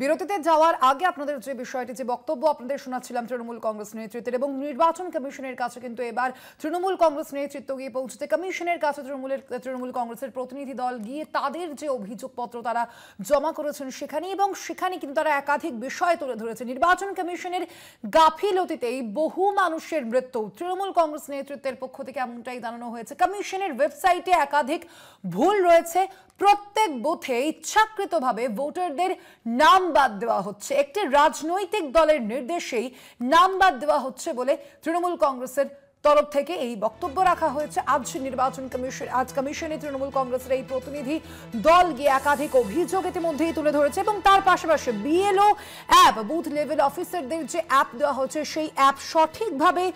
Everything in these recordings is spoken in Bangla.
বিরতিতে যাওয়ার আগে আপনাদের যে বিষয়টি যে বক্তব্য আপনাদের শোনাচ্ছিলাম তৃণমূল কংগ্রেস নেতৃত্বের এবং নির্বাচন কমিশনের কাছে কিন্তু এবার তৃণমূল কংগ্রেস নেতৃত্ব গিয়ে পৌঁছেছে কমিশনের কাছে তৃণমূল কংগ্রেসের প্রতিনিধি দল গিয়ে তাদের যে অভিযোগপত্র তারা জমা করেছেন সেখানে কিন্তু তারা একাধিক বিষয় তুলে ধরেছে। নির্বাচন কমিশনের গাফিলতিতেই বহু মানুষের মৃত্যু তৃণমূল কংগ্রেস নেতৃত্বের পক্ষ থেকে এমনটাই জানানো হয়েছে। কমিশনের ওয়েবসাইটে একাধিক ভুল রয়েছে, প্রত্যেক বুথে ইচ্ছাকৃতভাবে ভোটারদের নাম বাদ দেওয়া হচ্ছে, একটি রাজনৈতিক দলের নির্দেশেই নাম বাদ দেওয়া হচ্ছে বলে তৃণমূল কংগ্রেসের তরফ থেকে এই বক্তব্য রাখা হয়েছে। আজ কমিশনে তৃণমূল কংগ্রেসের এই প্রতিনিধি দল গিয়ে একাধিক অভিযোগ ইতিমধ্যেই তুলে ধরেছে এবং তার পাশাপাশি বিএলও অ্যাপ, বুথ লেভেল অফিসারদের যে অ্যাপ দেওয়া হচ্ছে সেই অ্যাপ সঠিকভাবে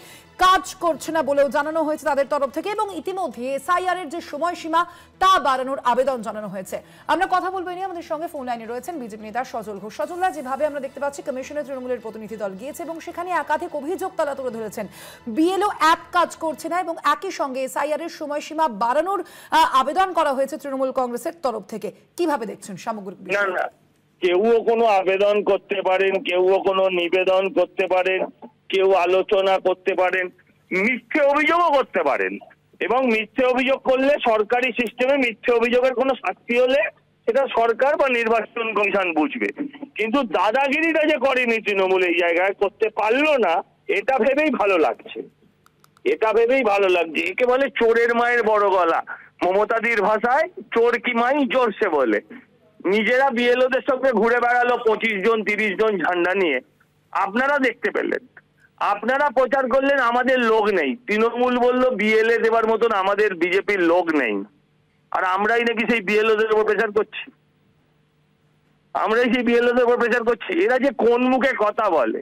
কাজ করছে না বলেও জানানো হয়েছে তাদের তরফ থেকে এবং ইতিমধ্যে এসআইআর এর যে সময়সীমা তা বাড়ানোর আবেদন জানানো হয়েছে। আমরা কথা বলবো নিয়ে আমাদের সঙ্গে ফোন লাইনে রয়েছেন বিজেপি নেতা সজল ঘোষ। সজলদা, যেভাবে আমরা দেখতে পাচ্ছি কমিশনের তৃণমূলের প্রতিনিধি দল গিয়েছে এবং সেখানে একাধিক অভিযোগ তারা তুলে ধরেছেন, বিএলও অ্যাপ কাজ করছে না এবং একই সঙ্গে এসআইআর এর সময়সীমা বাড়ানোর আবেদন করা হয়েছে তৃণমূল কংগ্রেসের তরফ থেকে। কিভাবে দেখছেন সামগ্রিক বিষয়টা? কেউও কোনো আবেদন করতে পারেন, কেউও কোনো নিবেদন করতে পারেন, কেউ আলোচনা করতে পারেন, মিথ্যে অভিযোগও করতে পারেন এবং মিথ্যে অভিযোগ করলে সরকারি সিস্টেমে মিথ্যে অভিযোগের কোনো শাস্তি হলে সেটা সরকার বা নির্বাচন কমিশন বুঝবে। কিন্তু দাদাগিরিটা যে করেনি তৃণমূল এই জায়গায় করতে পারলো না, এটা ভেবেই ভালো লাগছে, এটা ভেবেই ভালো লাগছে। একে বলে চোরের মায়ের বড় গলা। মমতাদির ভাষায় চোর কি মাই জোরসে বলে। নিজেরা বিএলওদের সঙ্গে ঘুরে বেড়ালো 25 জন 30 জন ঝান্ডা নিয়ে। আপনারা দেখতে পেলেন, আপনারা প্রচার করলেন আমাদের লোক নেই। তৃণমূল বলল বিএলএ দেবার মতন আমাদের বিজেপির লোক নেই, আর আমরাই নাকি সেই বিএলওদের উপর প্রেচার করছি, আমরাই সেই বিএলওদের উপর প্রেচার করছি। এরা যে কোন মুখে কথা বলে,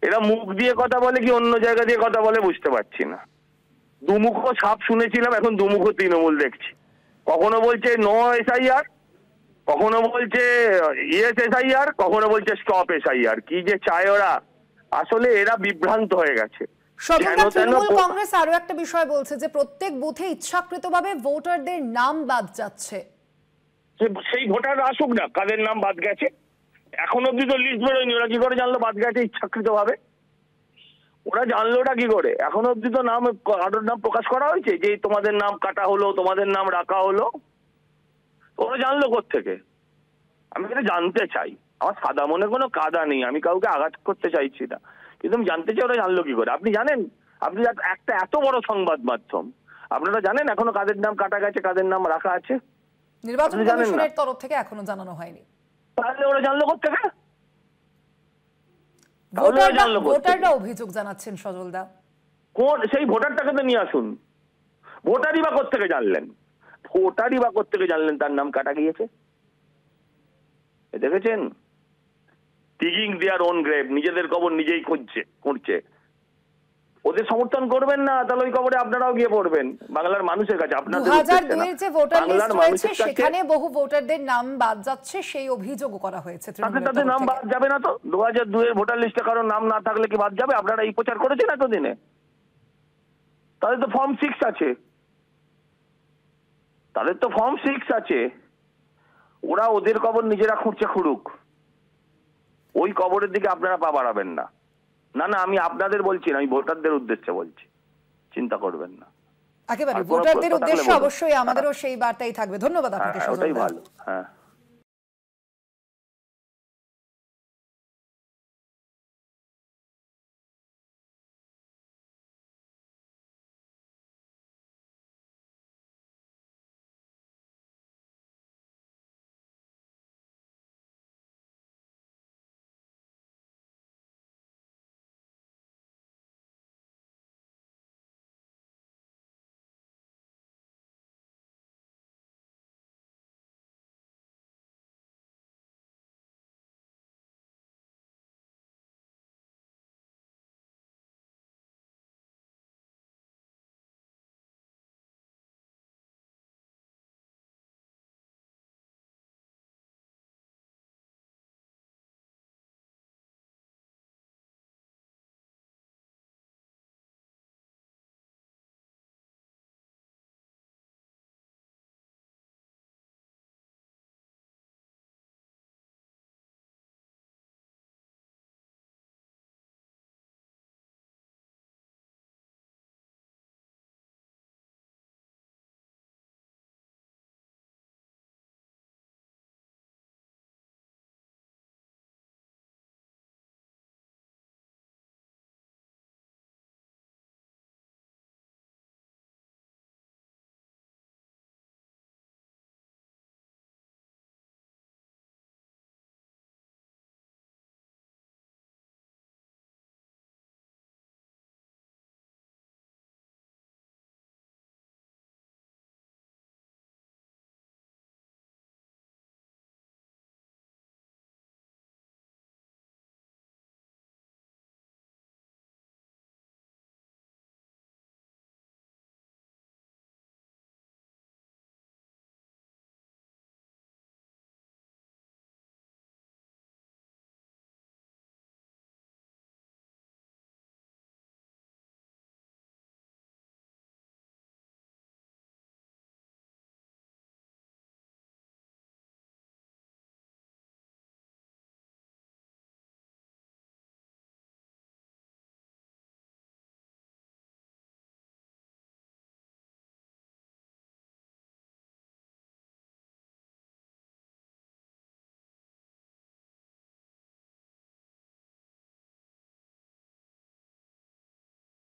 এরা মুখ দিয়ে কথা বলে কি অন্য জায়গা দিয়ে কথা বলে বুঝতে পারছি না। দুমুখ সাপ শুনেছিলাম, এখন দুমুখ তৃণমূল দেখছি। কখনো বলছে নো এসআইআর, কখনো বলছে ইয়েস এসআইআর, কখনো বলছে স্টপ এসআইআর। কি যে চায় ওরা, আসলে এরা বিভ্রান্ত হয়ে গেছে। তৃণমূল কংগ্রেস আরো একটা বিষয় বলছে যে প্রত্যেক বুথে ইচ্ছাকৃতভাবে ভোটারদের নাম বাদ যাচ্ছে। সেই ভোটাররা আসুক না, কাদের নাম বাদ গেছে। এখন অব্দি তো লিস্ট বেরোয়নি, ওরা কি করে জানলো বাদ গেছে ইচ্ছাকৃতভাবে? ওরা জানলোটা কি করে? এখন অব্দি তো নাম, কারোর নাম প্রকাশ করা হয়েছে যে তোমাদের নাম কাটা হলো, তোমাদের নাম রাখা হলো? ওরা জানলো কোত্থেকে? আমি এটা জানতে চাই। আমার সাদা মনে কোনো কাদা নেই, আমি কাউকে আঘাত করতে চাইছি না, কিন্তু আমি জানতে চাই ওরা জানলো কি করে। আপনি জানেন? আপনি একটা এত বড় সংবাদ মাধ্যম, আপনারা জানেন এখনো কাদের নাম কাটা গেছে, কাদের নাম রাখা আছে? নির্বাচন কমিশনের তরফ থেকে এখনো জানানো হয়নি। তাহলে ওরা জানলো কোত্থেকে? ভোটাররা অভিযোগ জানাচ্ছেন সজলদা। কোন সেই ভোটারটাকে তো নিয়ে আসুন। ভোটারই বা কোত্থেকে জানলেন? ভোটারই বা কোত্থেকে জানলেন তার নাম কাটা গিয়েছে? দেখেছেন? ডিগিং দেয়ার ওন গ্রেভ, নিজেদের কবর নিজেই করছে। ওদের সমর্থন করবেন না, তাহলে ওই কবরে আপনারাও গিয়ে পড়বেন। বাংলার মানুষের কাছে আপনাদের 2002 যে ভোটার লিস্ট রয়েছে সেখানে বহু ভোটারদের নাম বাদ যাচ্ছে, সেই অভিযোগও করা হয়েছে। তাদের নাম বাদ যাবে না তো? 2002 এর ভোটার লিস্টে কারো নাম না থাকলে কি বাদ যাবে? আপনারা এই প্রচার করেছেন এতদিনে। তাদের তো ফর্ম 6 আছে, তাদের তো ফর্ম 6 আছে। ওরা ওদের কবর নিজেরা খুঁড়ছে, খুঁড়ুক। ওই কবরের দিকে আপনারা পা বাড়াবেন না। না না, আমি আপনাদের বলছি না, আমি ভোটারদের উদ্দেশ্যে বলছি, চিন্তা করবেন না। একেবারে ভোটারদের উদ্দেশ্যে অবশ্যই আমাদেরও সেই বার্তাই থাকবে। ধন্যবাদ আপনাকে। ওটাই ভালো। হ্যাঁ।